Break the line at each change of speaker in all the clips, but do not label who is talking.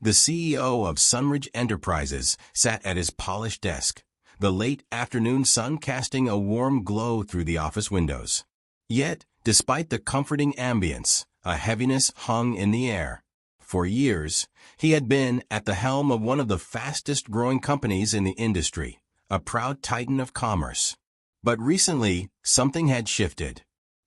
The CEO of Sunridge Enterprises sat at his polished desk, the late afternoon sun casting a warm glow through the office windows. Yet, despite the comforting ambience, a heaviness hung in the air. For years, he had been at the helm of one of the fastest-growing companies in the industry, a proud titan of commerce. But recently, something had shifted.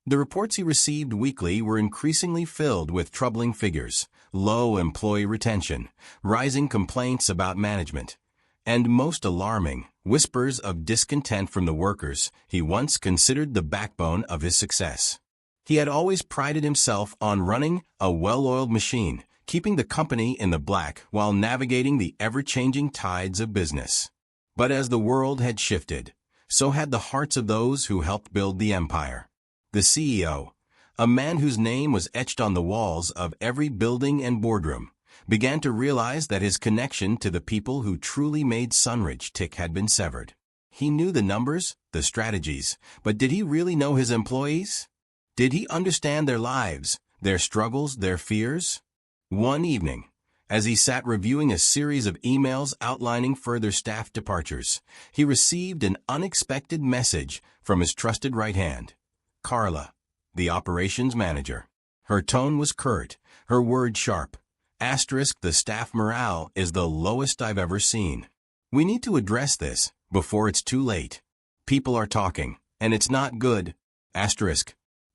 The reports he received weekly were increasingly filled with troubling figures, low employee retention, rising complaints about management, and most alarming, whispers of discontent from the workers he once considered the backbone of his success. He had always prided himself on running a well-oiled machine, keeping the company in the black while navigating the ever-changing tides of business. But as the world had shifted, so had the hearts of those who helped build the empire. The CEO, a man whose name was etched on the walls of every building and boardroom, began to realize that his connection to the people who truly made Sunridge tick had been severed. He knew the numbers, the strategies, but did he really know his employees? Did he understand their lives, their struggles, their fears? One evening, as he sat reviewing a series of emails outlining further staff departures, he received an unexpected message from his trusted right hand, Carla, the operations manager. Her tone was curt, her words sharp. The staff morale is the lowest I've ever seen. We need to address this before it's too late. People are talking, and it's not good.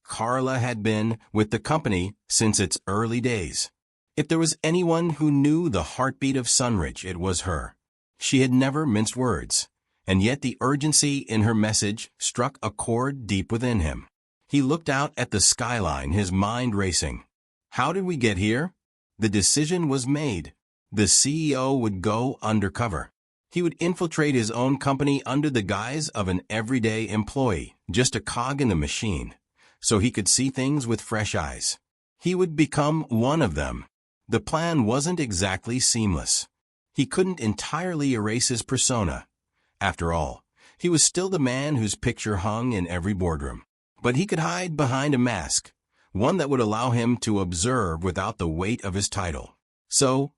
Carla had been with the company since its early days. If there was anyone who knew the heartbeat of Sunridge, it was her. She had never minced words, and yet the urgency in her message struck a chord deep within him. He looked out at the skyline, his mind racing. How did we get here? The decision was made. The CEO would go undercover. He would infiltrate his own company under the guise of an everyday employee, just a cog in the machine, so he could see things with fresh eyes. He would become one of them. The plan wasn't exactly seamless. He couldn't entirely erase his persona. After all, he was still the man whose picture hung in every boardroom. But he could hide behind a mask, one that would allow him to observe without the weight of his title. So,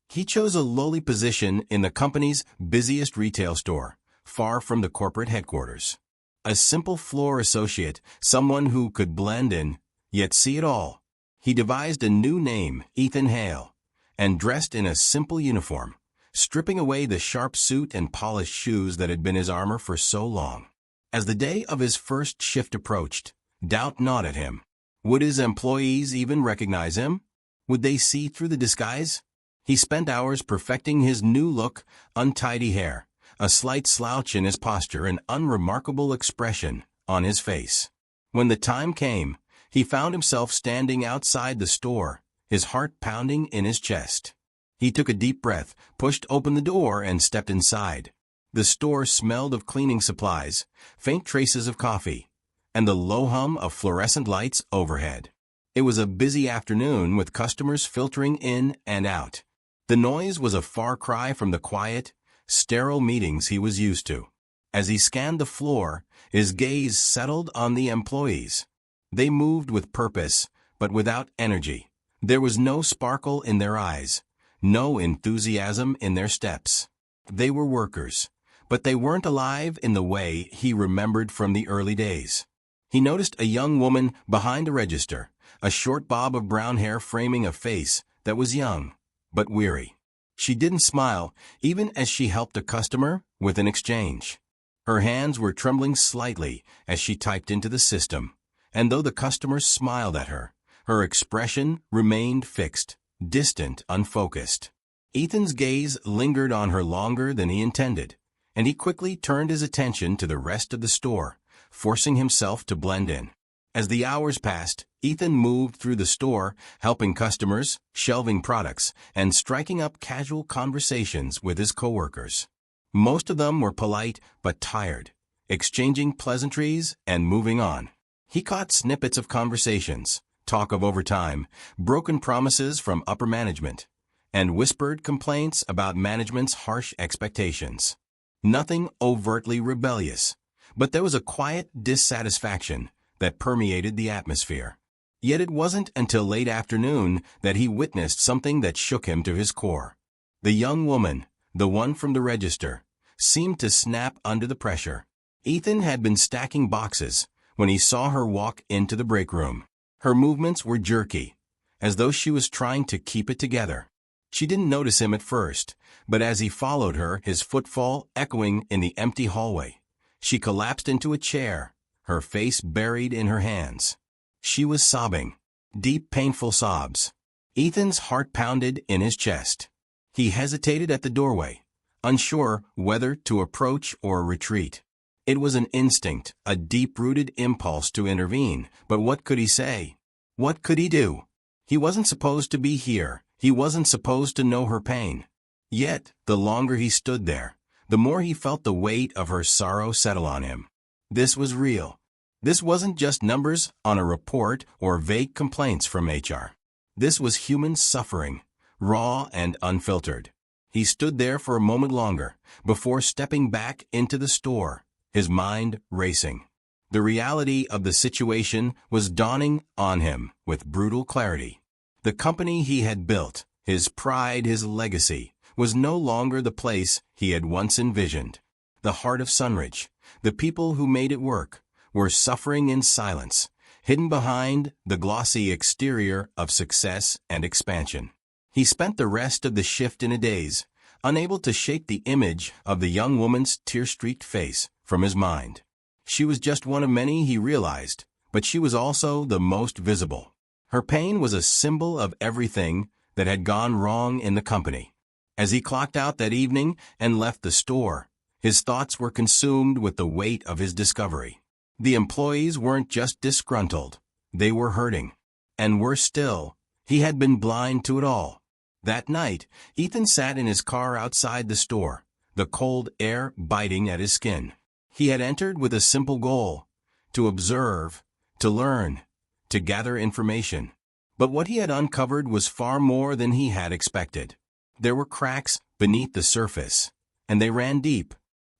he chose a lowly position in the company's busiest retail store, far from the corporate headquarters. A simple floor associate, someone who could blend in, yet see it all. He devised a new name, Ethan Hale, and dressed in a simple uniform, stripping away the sharp suit and polished shoes that had been his armor for so long. As the day of his first shift approached, doubt gnawed at him. Would his employees even recognize him? Would they see through the disguise? He spent hours perfecting his new look, untidy hair, a slight slouch in his posture, an unremarkable expression on his face. When the time came, he found himself standing outside the store, his heart pounding in his chest. He took a deep breath, pushed open the door, and stepped inside. The store smelled of cleaning supplies, faint traces of coffee, and the low hum of fluorescent lights overhead. It was a busy afternoon with customers filtering in and out. The noise was a far cry from the quiet, sterile meetings he was used to. As he scanned the floor, his gaze settled on the employees. They moved with purpose, but without energy. There was no sparkle in their eyes, no enthusiasm in their steps. They were workers, but they weren't alive in the way he remembered from the early days. He noticed a young woman behind a register, a short bob of brown hair framing a face that was young, but weary. She didn't smile, even as she helped a customer with an exchange. Her hands were trembling slightly as she typed into the system, and though the customer smiled at her, her expression remained fixed, distant, unfocused. Ethan's gaze lingered on her longer than he intended, and he quickly turned his attention to the rest of the store, forcing himself to blend in. As the hours passed, Ethan moved through the store, helping customers, shelving products, and striking up casual conversations with his coworkers. Most of them were polite but tired, exchanging pleasantries and moving on. He caught snippets of conversations, talk of overtime, broken promises from upper management, and whispered complaints about management's harsh expectations. Nothing overtly rebellious, but there was a quiet dissatisfaction that permeated the atmosphere. Yet it wasn't until late afternoon that he witnessed something that shook him to his core. The young woman, the one from the register, seemed to snap under the pressure. Ethan had been stacking boxes when he saw her walk into the break room. Her movements were jerky, as though she was trying to keep it together. She didn't notice him at first, but as he followed her, his footfall echoing in the empty hallway, she collapsed into a chair, her face buried in her hands. She was sobbing, deep, painful sobs. Ethan's heart pounded in his chest. He hesitated at the doorway, unsure whether to approach or retreat. It was an instinct, a deep-rooted impulse to intervene, but what could he say? What could he do? He wasn't supposed to be here. He wasn't supposed to know her pain. Yet, the longer he stood there, the more he felt the weight of her sorrow settle on him. This was real. This wasn't just numbers on a report or vague complaints from HR. This was human suffering, raw and unfiltered. He stood there for a moment longer, before stepping back into the store, his mind racing. The reality of the situation was dawning on him with brutal clarity. The company he had built, his pride, his legacy, was no longer the place he had once envisioned. The heart of Sunridge, the people who made it work, were suffering in silence, hidden behind the glossy exterior of success and expansion. He spent the rest of the shift in a daze, unable to shake the image of the young woman's tear-streaked face from his mind. She was just one of many, he realized, but she was also the most visible. Her pain was a symbol of everything that had gone wrong in the company. As he clocked out that evening and left the store, his thoughts were consumed with the weight of his discovery. The employees weren't just disgruntled, they were hurting. And worse still, he had been blind to it all. That night, Ethan sat in his car outside the store, the cold air biting at his skin. He had entered with a simple goal: to observe, to learn, to gather information. But what he had uncovered was far more than he had expected. There were cracks beneath the surface, and they ran deep.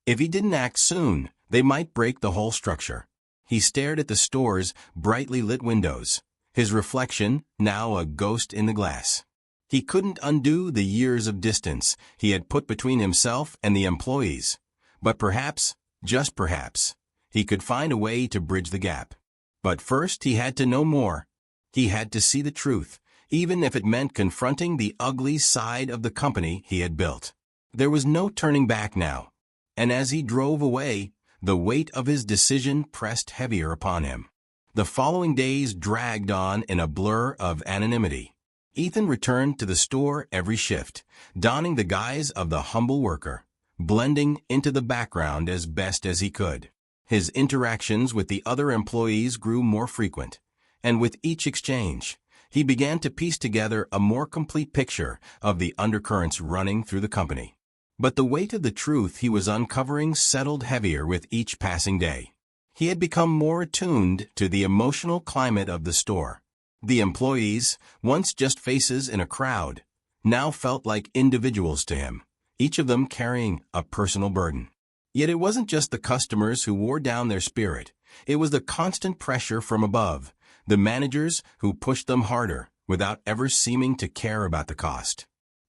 If he didn't act soon, they might break the whole structure. He stared at the store's brightly lit windows, his reflection now a ghost in the glass. He couldn't undo the years of distance he had put between himself and the employees, but perhaps, just perhaps, he could find a way to bridge the gap. But first he had to know more. He had to see the truth, even if it meant confronting the ugly side of the company he had built. There was no turning back now, and as he drove away, the weight of his decision pressed heavier upon him. The following days dragged on in a blur of anonymity. Ethan returned to the store every shift, donning the guise of the humble worker, blending into the background as best as he could. His interactions with the other employees grew more frequent, and with each exchange, he began to piece together a more complete picture of the undercurrents running through the company. But the weight of the truth he was uncovering settled heavier with each passing day. He had become more attuned to the emotional climate of the store. The employees, once just faces in a crowd, now felt like individuals to him, each of them carrying a personal burden. Yet it wasn't just the customers who wore down their spirit. It was the constant pressure from above, the managers who pushed them harder without ever seeming to care about the cost.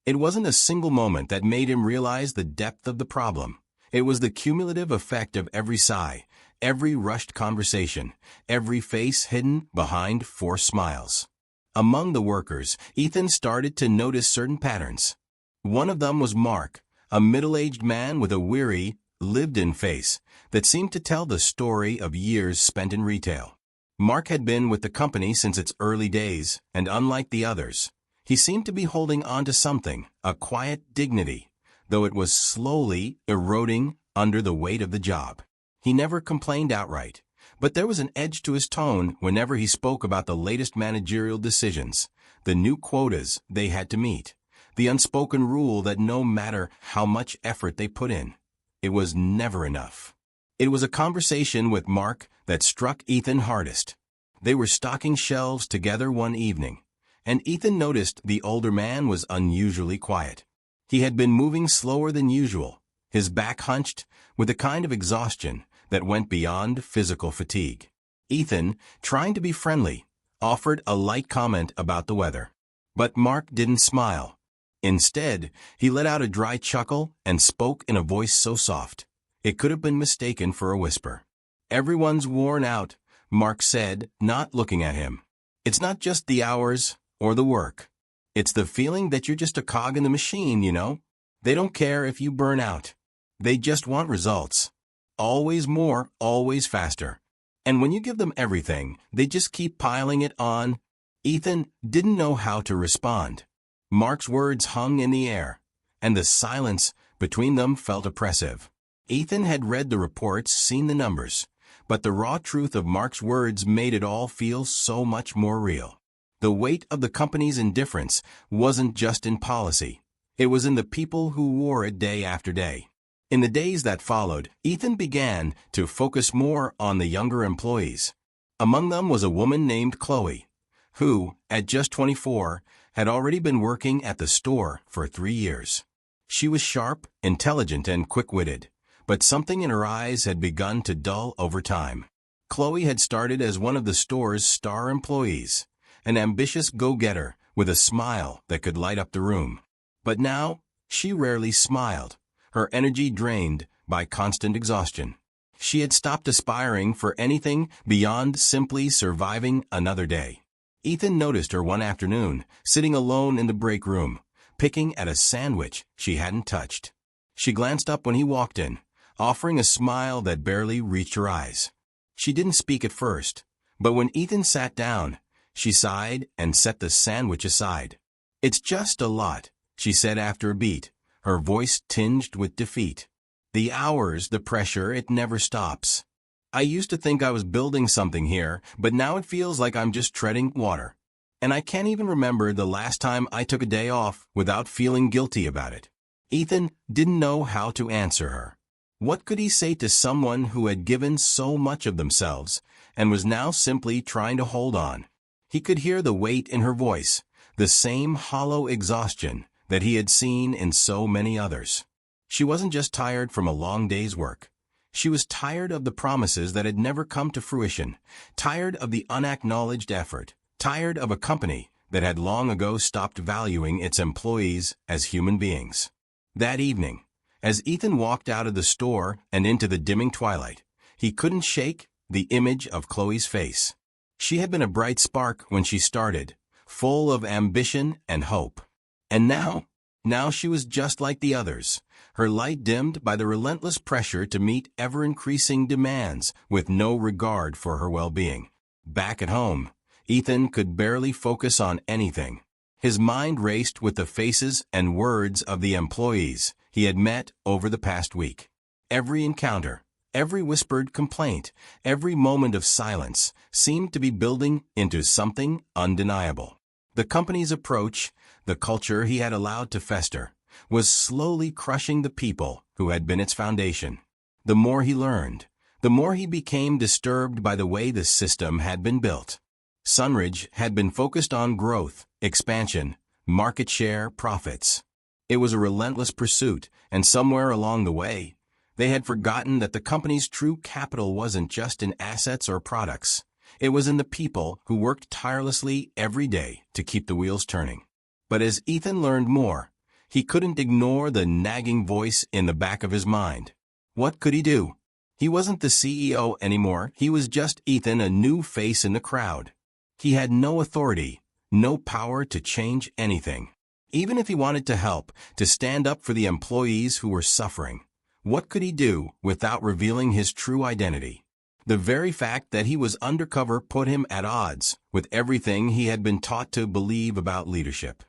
It wasn't a single moment that made him realize the depth of the problem. It was the cumulative effect of every sigh, every rushed conversation, every face hidden behind forced smiles. Among the workers, Ethan started to notice certain patterns. One of them was Mark, a middle-aged man with a weary, lived-in face that seemed to tell the story of years spent in retail. Mark had been with the company since its early days, and unlike the others, he seemed to be holding on to something, a quiet dignity, though it was slowly eroding under the weight of the job. He never complained outright, but there was an edge to his tone whenever he spoke about the latest managerial decisions, the new quotas they had to meet, the unspoken rule that no matter how much effort they put in, it was never enough. It was a conversation with Mark that struck Ethan hardest. They were stocking shelves together one evening, and Ethan noticed the older man was unusually quiet. He had been moving slower than usual, his back hunched, with a kind of exhaustion that went beyond physical fatigue. Ethan, trying to be friendly, offered a light comment about the weather. But Mark didn't smile. Instead, he let out a dry chuckle and spoke in a voice so soft, it could have been mistaken for a whisper. "Everyone's worn out," Mark said, not looking at him. "It's not just the hours or the work. It's the feeling that you're just a cog in the machine, you know? They don't care if you burn out. They just want results. Always more, always faster. And when you give them everything, they just keep piling it on." Ethan didn't know how to respond. Mark's words hung in the air, and the silence between them felt oppressive. Ethan had read the reports, seen the numbers, but the raw truth of Mark's words made it all feel so much more real. The weight of the company's indifference wasn't just in policy. It was in the people who wore it day after day. In the days that followed, Ethan began to focus more on the younger employees. Among them was a woman named Chloe, who, at just 24, had already been working at the store for 3 years. She was sharp, intelligent, and quick-witted, but something in her eyes had begun to dull over time. Chloe had started as one of the store's star employees, an ambitious go-getter with a smile that could light up the room. But now, she rarely smiled, her energy drained by constant exhaustion. She had stopped aspiring for anything beyond simply surviving another day. Ethan noticed her one afternoon, sitting alone in the break room, picking at a sandwich she hadn't touched. She glanced up when he walked in, offering a smile that barely reached her eyes. She didn't speak at first, but when Ethan sat down, she sighed and set the sandwich aside. "It's just a lot," she said after a beat, her voice tinged with defeat. "The hours, the pressure, it never stops. I used to think I was building something here, but now it feels like I'm just treading water. And I can't even remember the last time I took a day off without feeling guilty about it." Ethan didn't know how to answer her. What could he say to someone who had given so much of themselves and was now simply trying to hold on? He could hear the weight in her voice, the same hollow exhaustion that he had seen in so many others. She wasn't just tired from a long day's work. She was tired of the promises that had never come to fruition, tired of the unacknowledged effort, tired of a company that had long ago stopped valuing its employees as human beings. That evening, as Ethan walked out of the store and into the dimming twilight, he couldn't shake the image of Chloe's face. She had been a bright spark when she started, full of ambition and hope. And now she was just like the others, her light dimmed by the relentless pressure to meet ever-increasing demands with no regard for her well-being. Back at home, Ethan could barely focus on anything. His mind raced with the faces and words of the employees he had met over the past week. Every encounter, every whispered complaint, every moment of silence seemed to be building into something undeniable. The company's approach, the culture he had allowed to fester, was slowly crushing the people who had been its foundation. The more he learned, the more he became disturbed by the way the system had been built. Sunridge had been focused on growth, expansion, market share, profits. It was a relentless pursuit, and somewhere along the way, they had forgotten that the company's true capital wasn't just in assets or products. It was in the people who worked tirelessly every day to keep the wheels turning. But as Ethan learned more, he couldn't ignore the nagging voice in the back of his mind. What could he do? He wasn't the CEO anymore. He was just Ethan, a new face in the crowd. He had no authority, no power to change anything. Even if he wanted to help, to stand up for the employees who were suffering, what could he do without revealing his true identity? The very fact that he was undercover put him at odds with everything he had been taught to believe about leadership.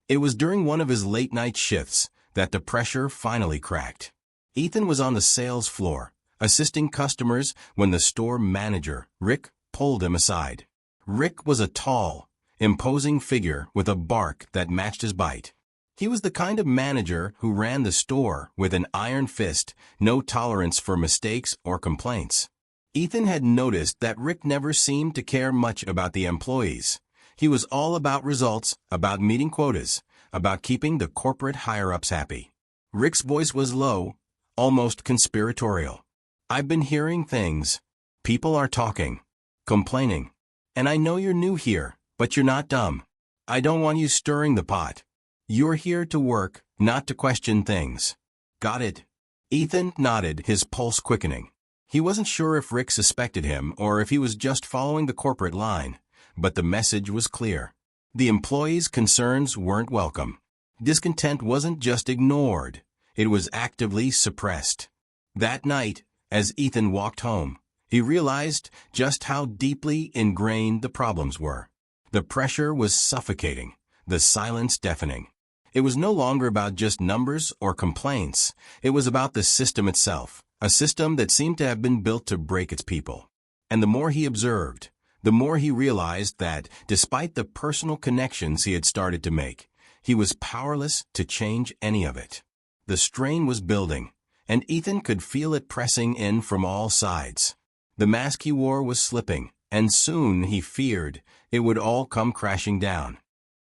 It was during one of his late-night shifts that the pressure finally cracked. Ethan was on the sales floor, assisting customers when the store manager, Rick, pulled him aside. Rick was a tall, imposing figure with a bark that matched his bite. He was the kind of manager who ran the store with an iron fist, no tolerance for mistakes or complaints. Ethan had noticed that Rick never seemed to care much about the employees. He was all about results, about meeting quotas, about keeping the corporate higher-ups happy. Rick's voice was low, almost conspiratorial. "I've been hearing things. People are talking, complaining. And I know you're new here, but you're not dumb. I don't want you stirring the pot. You're here to work, not to question things. Got it?" Ethan nodded, his pulse quickening. He wasn't sure if Rick suspected him or if he was just following the corporate line, but the message was clear. The employees' concerns weren't welcome. Discontent wasn't just ignored, it was actively suppressed. That night, as Ethan walked home, he realized just how deeply ingrained the problems were. The pressure was suffocating, the silence deafening. It was no longer about just numbers or complaints, it was about the system itself, a system that seemed to have been built to break its people. And the more he observed, the more he realized that, despite the personal connections he had started to make, he was powerless to change any of it. The strain was building, and Ethan could feel it pressing in from all sides. The mask he wore was slipping, and soon, he feared, it would all come crashing down.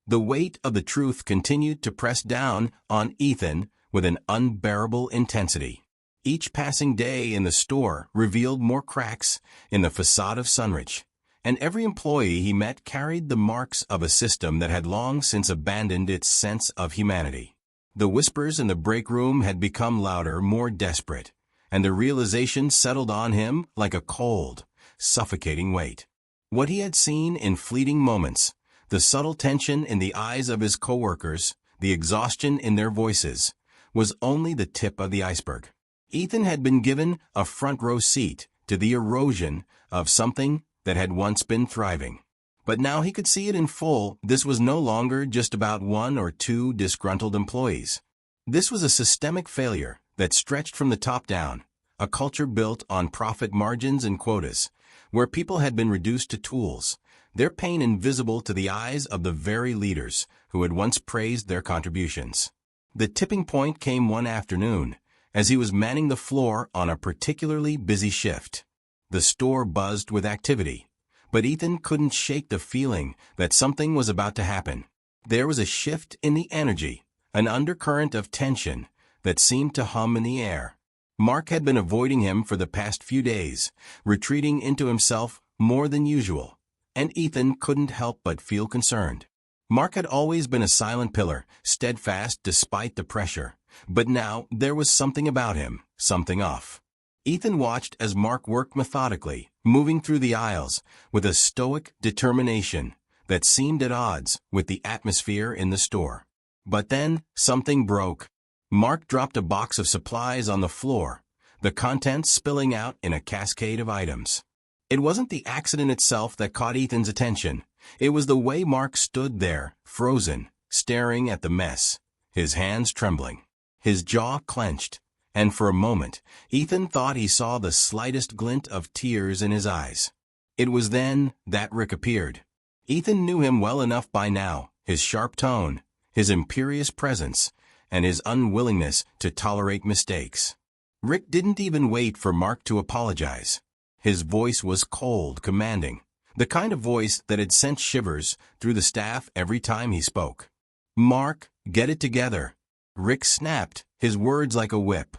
The weight of the truth continued to press down on Ethan with an unbearable intensity. Each passing day in the store revealed more cracks in the facade of Sunridge, and every employee he met carried the marks of a system that had long since abandoned its sense of humanity. The whispers in the break room had become louder, more desperate, and the realization settled on him like a cold, suffocating weight. What he had seen in fleeting moments, the subtle tension in the eyes of his coworkers, the exhaustion in their voices, was only the tip of the iceberg. Ethan had been given a front-row seat to the erosion of something that had once been thriving. But now he could see it in full. This was no longer just about one or two disgruntled employees. This was a systemic failure that stretched from the top down, a culture built on profit margins and quotas, where people had been reduced to tools, their pain invisible to the eyes of the very leaders who had once praised their contributions. The tipping point came one afternoon, as he was manning the floor on a particularly busy shift. The store buzzed with activity, but Ethan couldn't shake the feeling that something was about to happen. There was a shift in the energy, an undercurrent of tension that seemed to hum in the air. Mark had been avoiding him for the past few days, retreating into himself more than usual, and Ethan couldn't help but feel concerned. Mark had always been a silent pillar, steadfast despite the pressure, but now there was something about him, something off. Ethan watched as Mark worked methodically, moving through the aisles with a stoic determination that seemed at odds with the atmosphere in the store. But then, something broke. Mark dropped a box of supplies on the floor, the contents spilling out in a cascade of items. It wasn't the accident itself that caught Ethan's attention. It was the way Mark stood there, frozen, staring at the mess, his hands trembling, his jaw clenched, and for a moment, Ethan thought he saw the slightest glint of tears in his eyes. It was then that Rick appeared. Ethan knew him well enough by now, his sharp tone, his imperious presence, and his unwillingness to tolerate mistakes. Rick didn't even wait for Mark to apologize. His voice was cold, commanding, the kind of voice that had sent shivers through the staff every time he spoke. "Mark, get it together." Rick snapped, his words like a whip.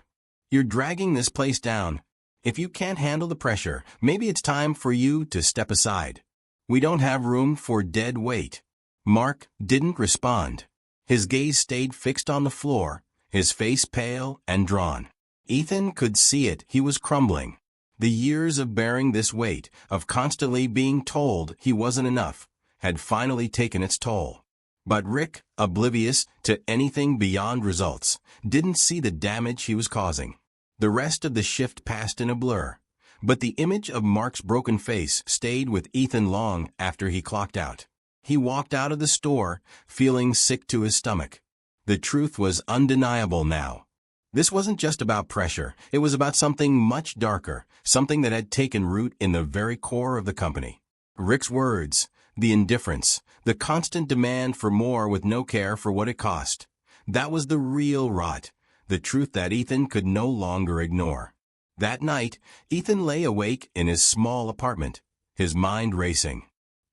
"You're dragging this place down. If you can't handle the pressure, maybe it's time for you to step aside. We don't have room for dead weight." Mark didn't respond. His gaze stayed fixed on the floor, his face pale and drawn. Ethan could see it, he was crumbling. The years of bearing this weight, of constantly being told he wasn't enough, had finally taken its toll. But Rick, oblivious to anything beyond results, didn't see the damage he was causing. The rest of the shift passed in a blur, but the image of Mark's broken face stayed with Ethan long after he clocked out. He walked out of the store, feeling sick to his stomach. The truth was undeniable now. This wasn't just about pressure, it was about something much darker, something that had taken root in the very core of the company. Rick's words, the indifference, the constant demand for more with no care for what it cost. That was the real rot, the truth that Ethan could no longer ignore. That night, Ethan lay awake in his small apartment, his mind racing.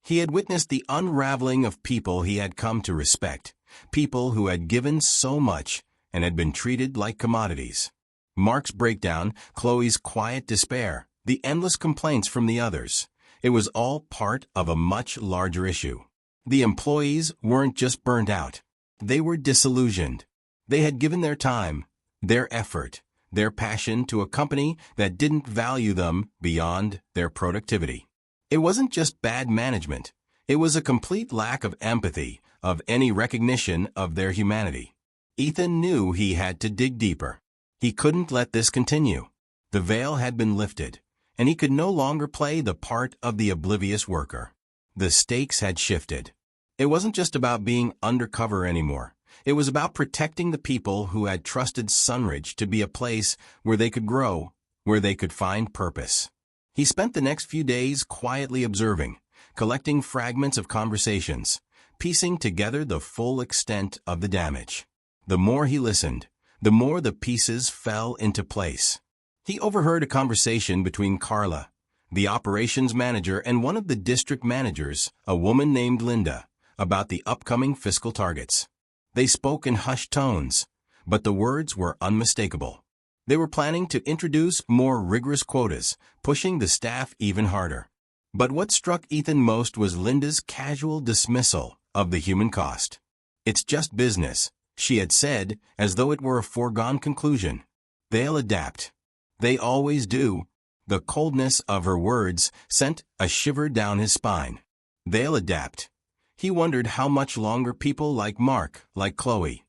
He had witnessed the unraveling of people he had come to respect, people who had given so much and had been treated like commodities. Mark's breakdown, Chloe's quiet despair, the endless complaints from the others. It was all part of a much larger issue. The employees weren't just burnt out. They were disillusioned. They had given their time, their effort, their passion to a company that didn't value them beyond their productivity. It wasn't just bad management. It was a complete lack of empathy, of any recognition of their humanity. Ethan knew he had to dig deeper. He couldn't let this continue. The veil had been lifted, and he could no longer play the part of the oblivious worker. The stakes had shifted. It wasn't just about being undercover anymore. It was about protecting the people who had trusted Sunridge to be a place where they could grow, where they could find purpose. He spent the next few days quietly observing, collecting fragments of conversations, piecing together the full extent of the damage. The more he listened, the more the pieces fell into place. He overheard a conversation between Carla, the operations manager, and one of the district managers, a woman named Linda, about the upcoming fiscal targets. They spoke in hushed tones, but the words were unmistakable. They were planning to introduce more rigorous quotas, pushing the staff even harder. But what struck Ethan most was Linda's casual dismissal of the human cost. "It's just business," she had said, as though it were a foregone conclusion. "They'll adapt. They always do." The coldness of her words sent a shiver down his spine. They'll adapt. He wondered how much longer people like Mark, like Chloe,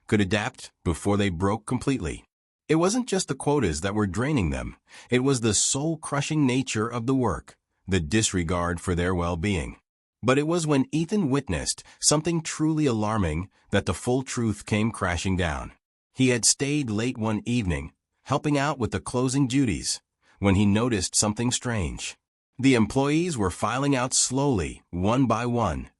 could adapt before they broke completely. It wasn't just the quotas that were draining them. It was the soul-crushing nature of the work, the disregard for their well-being. But it was when Ethan witnessed something truly alarming that the full truth came crashing down. He had stayed late one evening, helping out with the closing duties, when he noticed something strange. The employees were filing out slowly, one by one,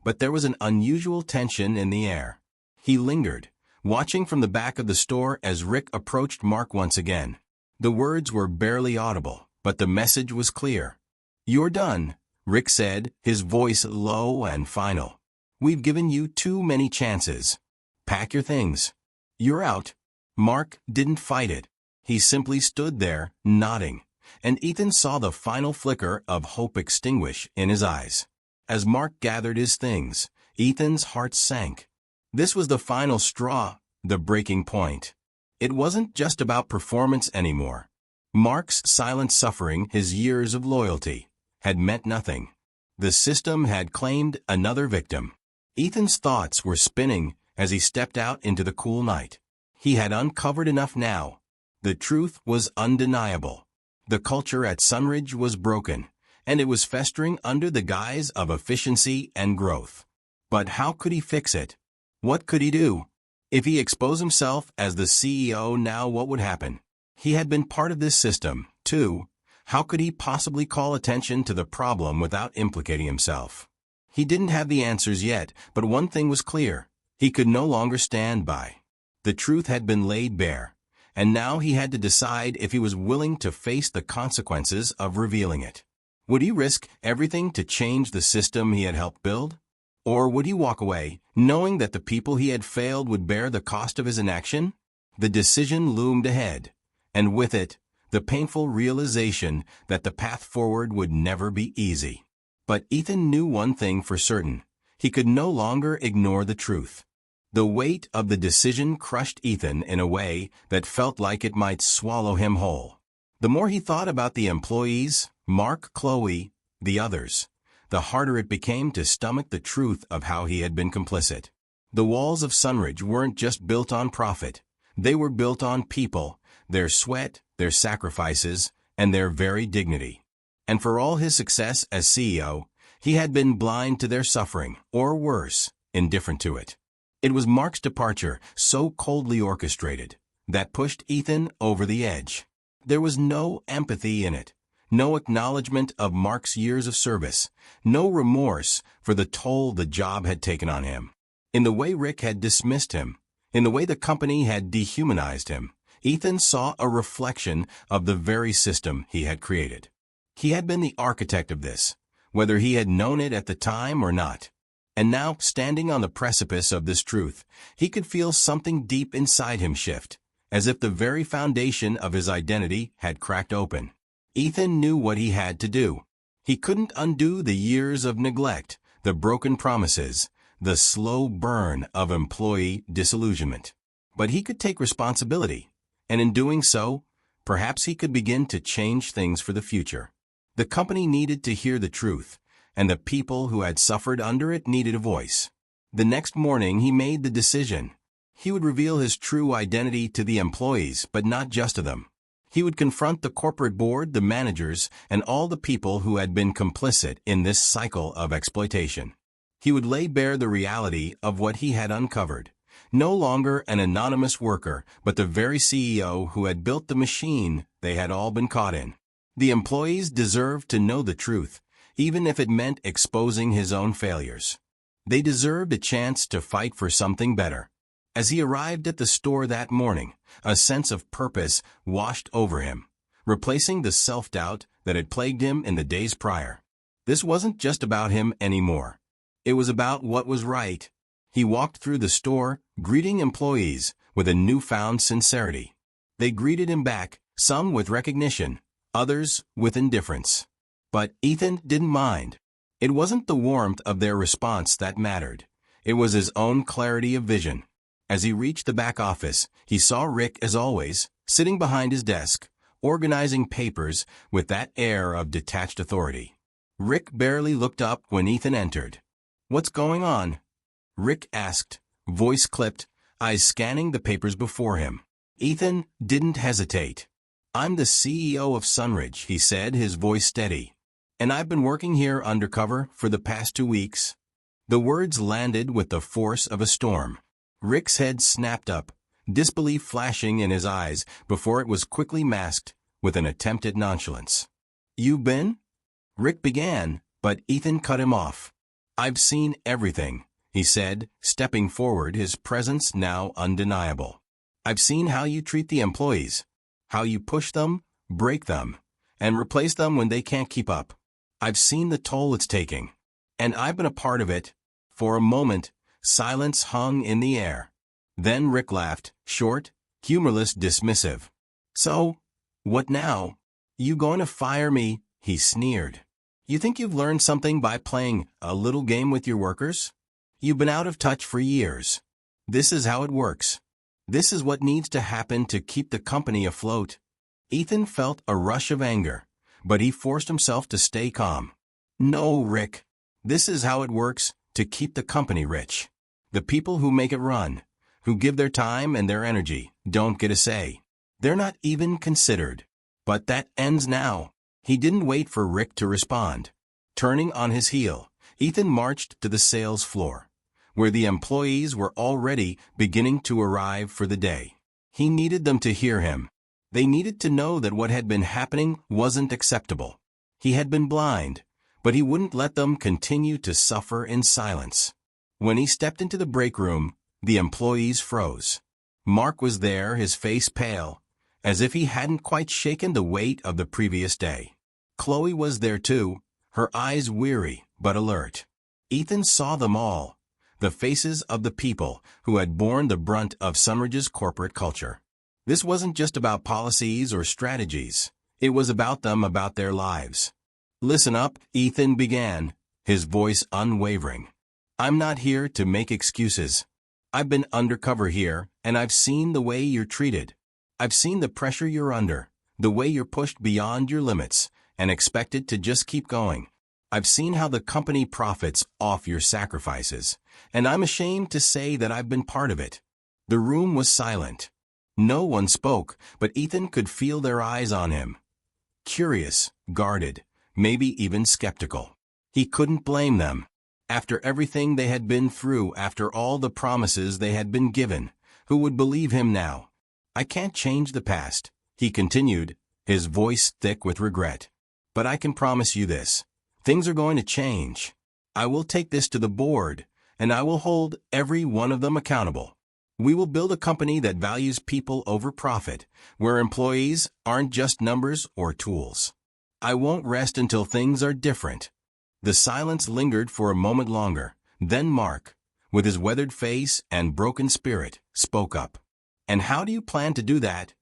but there was an unusual tension in the air. He lingered, watching from the back of the store as Rick approached Mark once again. The words were barely audible, but the message was clear. "You're done," Rick said, his voice low and final. "We've given you too many chances. Pack your things. You're out." Mark didn't fight it. He simply stood there, nodding, and Ethan saw the final flicker of hope extinguish in his eyes. As Mark gathered his things, Ethan's heart sank. This was the final straw, the breaking point. It wasn't just about performance anymore. Mark's silent suffering, his years of loyalty, had meant nothing. The system had claimed another victim. Ethan's thoughts were spinning as he stepped out into the cool night. He had uncovered enough now. The truth was undeniable. The culture at Sunridge was broken, and it was festering under the guise of efficiency and growth. But how could he fix it? What could he do? If he exposed himself as the CEO now, what would happen? He had been part of this system, too. How could he possibly call attention to the problem without implicating himself? He didn't have the answers yet, but one thing was clear. He could no longer stand by. The truth had been laid bare, and now he had to decide if he was willing to face the consequences of revealing it. Would he risk everything to change the system he had helped build? Or would he walk away, knowing that the people he had failed would bear the cost of his inaction? The decision loomed ahead, and with it, the painful realization that the path forward would never be easy. But Ethan knew one thing for certain. He could no longer ignore the truth. The weight of the decision crushed Ethan in a way that felt like it might swallow him whole. The more he thought about the employees, Mark, Chloe, the others, the harder it became to stomach the truth of how he had been complicit. The walls of Sunridge weren't just built on profit. They were built on people, their sweat, their sacrifices, and their very dignity. And for all his success as CEO, he had been blind to their suffering, or worse, indifferent to it. It was Mark's departure, so coldly orchestrated, that pushed Ethan over the edge. There was no empathy in it, no acknowledgement of Mark's years of service, no remorse for the toll the job had taken on him. In the way Rick had dismissed him, in the way the company had dehumanized him, Ethan saw a reflection of the very system he had created. He had been the architect of this, whether he had known it at the time or not. And now, standing on the precipice of this truth, he could feel something deep inside him shift, as if the very foundation of his identity had cracked open. Ethan knew what he had to do. He couldn't undo the years of neglect, the broken promises, the slow burn of employee disillusionment. But he could take responsibility, and in doing so, perhaps he could begin to change things for the future. The company needed to hear the truth, and the people who had suffered under it needed a voice. The next morning he made the decision. He would reveal his true identity to the employees, but not just to them. He would confront the corporate board, the managers, and all the people who had been complicit in this cycle of exploitation. He would lay bare the reality of what he had uncovered. No longer an anonymous worker, but the very CEO who had built the machine they had all been caught in. The employees deserved to know the truth, even if it meant exposing his own failures. They deserved a chance to fight for something better. As he arrived at the store that morning, a sense of purpose washed over him, replacing the self-doubt that had plagued him in the days prior. This wasn't just about him anymore. It was about what was right. He walked through the store, greeting employees with a newfound sincerity. They greeted him back, some with recognition, others with indifference. But Ethan didn't mind. It wasn't the warmth of their response that mattered. It was his own clarity of vision. As he reached the back office, he saw Rick, as always, sitting behind his desk, organizing papers with that air of detached authority. Rick barely looked up when Ethan entered. "What's going on?" Rick asked, voice clipped, eyes scanning the papers before him. Ethan didn't hesitate. "I'm the CEO of Sunridge," he said, his voice steady. "And I've been working here undercover for the past 2 weeks." The words landed with the force of a storm. Rick's head snapped up, disbelief flashing in his eyes before it was quickly masked with an attempt at nonchalance. "You've been?" Rick began, but Ethan cut him off. "I've seen everything," he said, stepping forward, his presence now undeniable. "I've seen how you treat the employees, how you push them, break them, and replace them when they can't keep up. I've seen the toll it's taking. And I've been a part of it." For a moment, silence hung in the air. Then Rick laughed, short, humorless, dismissive. "So, what now? You going to fire me?" he sneered. "You think you've learned something by playing a little game with your workers? You've been out of touch for years. This is how it works. This is what needs to happen to keep the company afloat." Ethan felt a rush of anger, but he forced himself to stay calm. "No, Rick. This is how it works to keep the company rich. The people who make it run, who give their time and their energy, don't get a say. They're not even considered. But that ends now." He didn't wait for Rick to respond. Turning on his heel, Ethan marched to the sales floor, where the employees were already beginning to arrive for the day. He needed them to hear him. They needed to know that what had been happening wasn't acceptable. He had been blind, but he wouldn't let them continue to suffer in silence. When he stepped into the break room, the employees froze. Mark was there, his face pale, as if he hadn't quite shaken the weight of the previous day. Chloe was there too, her eyes weary but alert. Ethan saw them all, the faces of the people who had borne the brunt of Sunridge's corporate culture. This wasn't just about policies or strategies. It was about them, about their lives. "Listen up," Ethan began, his voice unwavering. "I'm not here to make excuses. I've been undercover here, and I've seen the way you're treated. I've seen the pressure you're under, the way you're pushed beyond your limits and expected to just keep going. I've seen how the company profits off your sacrifices, and I'm ashamed to say that I've been part of it." The room was silent. No one spoke, but Ethan could feel their eyes on him. Curious, guarded, maybe even skeptical. He couldn't blame them. After everything they had been through, after all the promises they had been given, who would believe him now? "I can't change the past," he continued, his voice thick with regret. "But I can promise you this. Things are going to change. I will take this to the board, and I will hold every one of them accountable. We will build a company that values people over profit, where employees aren't just numbers or tools. I won't rest until things are different." The silence lingered for a moment longer. Then Mark, with his weathered face and broken spirit, spoke up. "And how do you plan to do that?"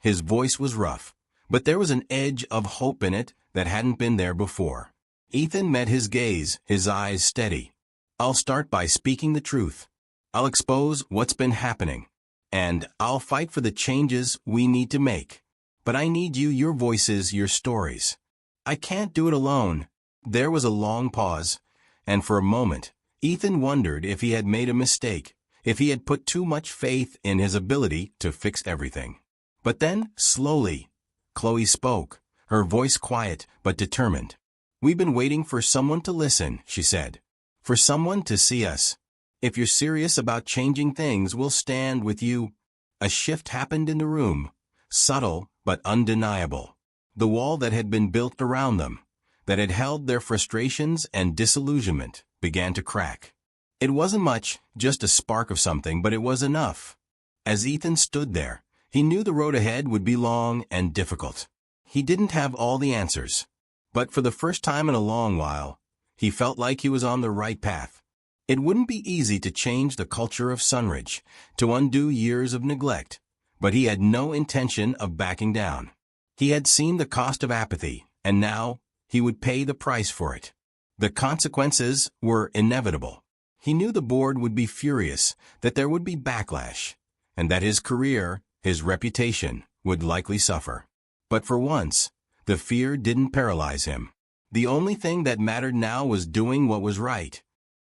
His voice was rough, but there was an edge of hope in it that hadn't been there before. Ethan met his gaze, his eyes steady. "I'll start by speaking the truth. I'll expose what's been happening. And I'll fight for the changes we need to make. But I need you, your voices, your stories. I can't do it alone." There was a long pause, and for a moment, Ethan wondered if he had made a mistake, if he had put too much faith in his ability to fix everything. But then, slowly, Chloe spoke, her voice quiet but determined. "We've been waiting for someone to listen," she said. "For someone to see us. If you're serious about changing things, we'll stand with you." A shift happened in the room, subtle but undeniable. The wall that had been built around them, that had held their frustrations and disillusionment, began to crack. It wasn't much, just a spark of something, but it was enough. As Ethan stood there, he knew the road ahead would be long and difficult. He didn't have all the answers, but for the first time in a long while, he felt like he was on the right path. It wouldn't be easy to change the culture of Sunridge, to undo years of neglect, but he had no intention of backing down. He had seen the cost of apathy, and now he would pay the price for it. The consequences were inevitable. He knew the board would be furious, that there would be backlash, and that his career, his reputation, would likely suffer. But for once, the fear didn't paralyze him. The only thing that mattered now was doing what was right.